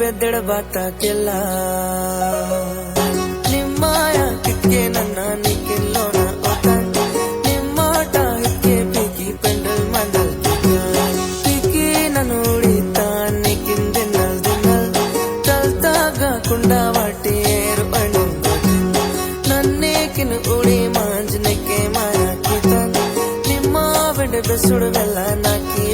ಬೆದ್ದಡ ಬಾತಾಕೆಲ್ಲ ನಿಮ್ಮಾಯ ಕಿಕ್ಕೆ ನನ್ನ ನಿಕ್ಕಿಲ್ಲೋಣ ಓತಾನ್ ನಿಮ್ಮಾಟ ಹಿಕ್ಕೆ ಪೀಕಿ ಪೆಂಡಲ್ ಮಂಡಲ್ ಪೀಕಿ ನಾನು ಉಳಿತಾನ್ ನಿಕ್ಕಿಂದಿನ್ನಲ್ ದಿನ್ನಲ್ ಚಲ್ತಾಗ ಕುಂಡಾವಾಟಿ ಏರು ಅಣ್ಣನ್ ನನ್ನೇಕಿನ ಉಳಿ ಮಾಂಜನಕ್ಕೆ ಮಾಯಾಕಿತಾನ್ ನಿಮ್ಮ ಬೆಡೆ ಬೆಸುಡುವೆಲ್ಲ ನಾಕಿ